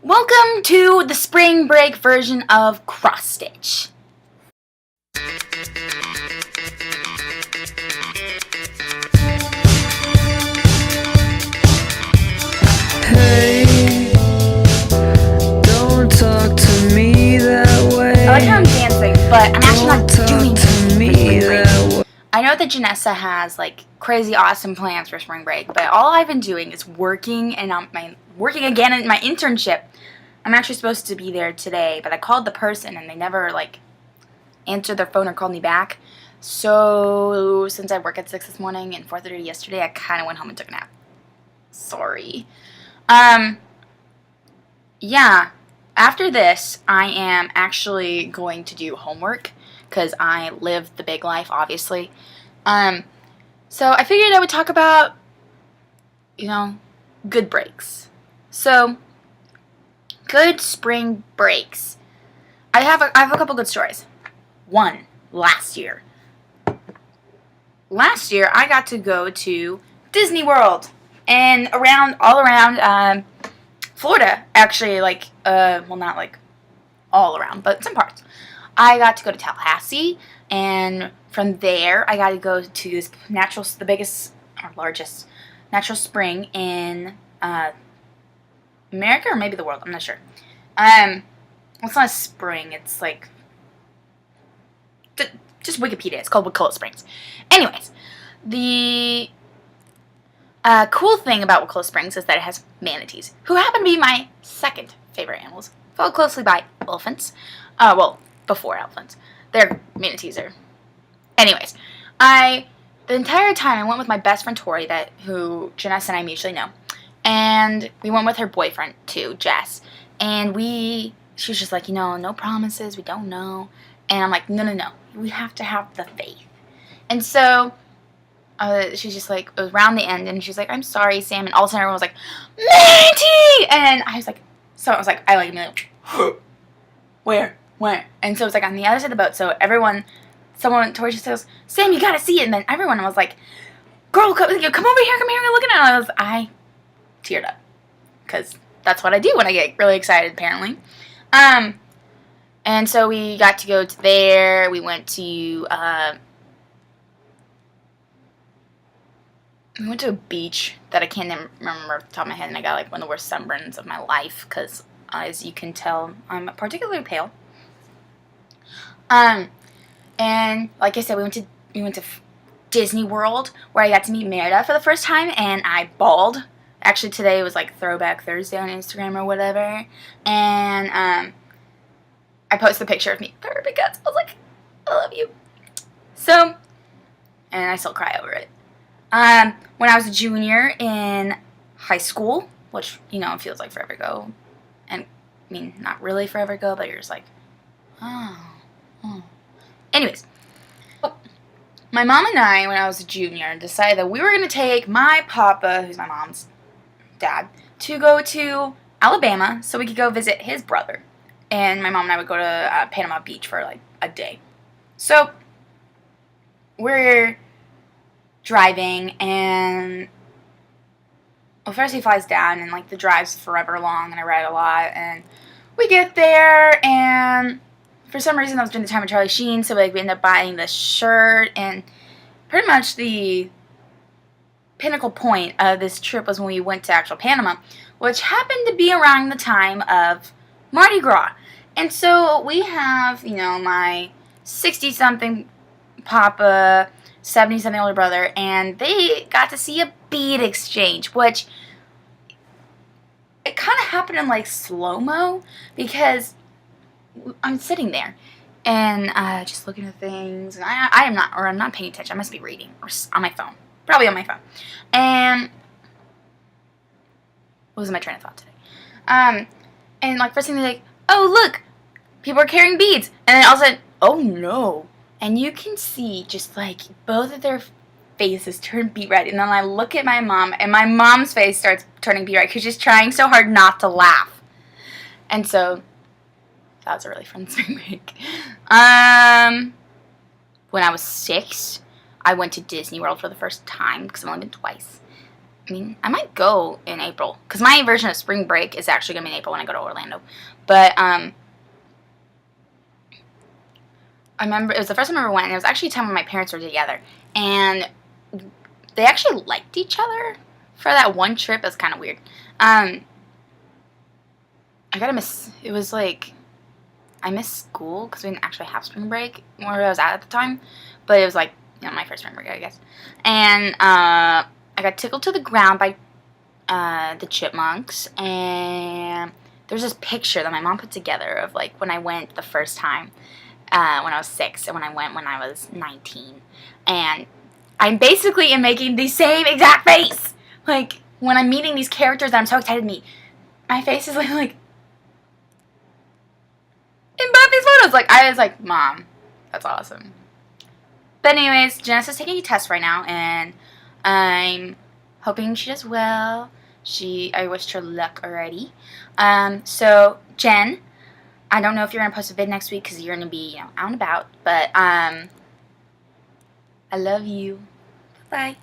Welcome to the spring break version of cross stitch. Hey, don't talk to me that way. I like how I'm dancing, but I'm actually not doing to me spring break. that way. I know that Janessa has like crazy awesome plans for spring break, but all I've been doing is working and working again in my internship. I'm actually supposed to be there today, but I called the person and they never like answered their phone or called me back. So since I work at 6 this morning and 4:30 yesterday, I kind of went home and took a nap. Sorry. Yeah. After this, I am actually going to do homework because I live the big life, obviously. So I figured I would talk about, good breaks. So, good spring breaks. I have a couple good stories. One, last year. Last year, I got to go to Disney World and all around Florida. Actually, not like all around, but some parts. I got to go to Tallahassee, and from there, I got to go to this the biggest or largest natural spring in America or maybe the world. I'm not sure. It's not a spring. It's like just Wikipedia. It's called Wakulla Springs. Anyways, the cool thing about Wakulla Springs is that it has manatees, who happen to be my second favorite animals, followed closely by elephants. Before elephants. Their manatees are. Anyways, the entire time I went with my best friend Tori, who Janessa and I mutually know, and we went with her boyfriend too, Jess, and she was just like, no promises, we don't know, and I'm like, no, we have to have the faith, and so she's just like, it was around the end, and she's like, I'm sorry, Sam, and all of a sudden everyone was like, manatee, and I was like, where? And so it was like on the other side of the boat, so Tori just goes, Sam, you gotta see it, and then everyone was like, girl, come over here, look at it, I teared up, because that's what I do when I get really excited, apparently. And so we got to go to there, we went to a beach that I can't remember off the top of my head, and I got like one of the worst sunburns of my life, because as you can tell, I'm particularly pale. And like I said, we went to Disney World, where I got to meet Merida for the first time, and I bawled. Actually, today was like Throwback Thursday on Instagram or whatever, and I posted a picture of me with her because I was like, I love you. So, and I still cry over it. When I was a junior in high school, which, it feels like forever ago, and I mean, not really forever ago, but you're just like, oh. Anyways, my mom and I, when I was a junior, decided that we were going to take my papa, who's my mom's dad, to go to Alabama so we could go visit his brother. And my mom and I would go to Panama Beach for like a day. So we're driving, and first he flies down, and like the drive's forever long, and I ride a lot, and we get there, and for some reason that was during the time of Charlie Sheen, so we ended up buying this shirt, and pretty much the pinnacle point of this trip was when we went to actual Panama, which happened to be around the time of Mardi Gras. And so we have, my 60-something papa, 70-something older brother, and they got to see a bead exchange, which it kind of happened in like slow-mo, because I'm sitting there and just looking at things, and I'm not paying attention. I must be reading or on my phone, probably on my phone. And what was my train of thought today? And like first thing they're like, oh look, people are carrying beads, and then all of a sudden, oh no, and you can see just like both of their faces turn beet red, and then I look at my mom, and my mom's face starts turning beet red because she's trying so hard not to laugh, and so. That was a really fun spring break. When I was 6, I went to Disney World for the first time, because I've only been twice. I mean, I might go in April. Because my version of spring break is actually going to be in April when I go to Orlando. But, I remember, it was the first time I ever went, and it was actually a time when my parents were together. And they actually liked each other for that one trip. It was kind of weird. I gotta miss, it was like, I missed school because we didn't actually have spring break where I was at the time. But it was like, my first spring break, I guess. And, I got tickled to the ground by the chipmunks, and there's this picture that my mom put together of like when I went the first time when I was 6 and when I went when I was 19, and I'm basically making the same exact face like when I'm meeting these characters that I'm so excited to meet. My face is like in both these photos. Like I was like, Mom, that's awesome. But anyways, Janice is taking a test right now, and I'm hoping she does well. I wished her luck already. So, Jen, I don't know if you're going to post a vid next week because you're going to be, out and about. But, I love you. Bye.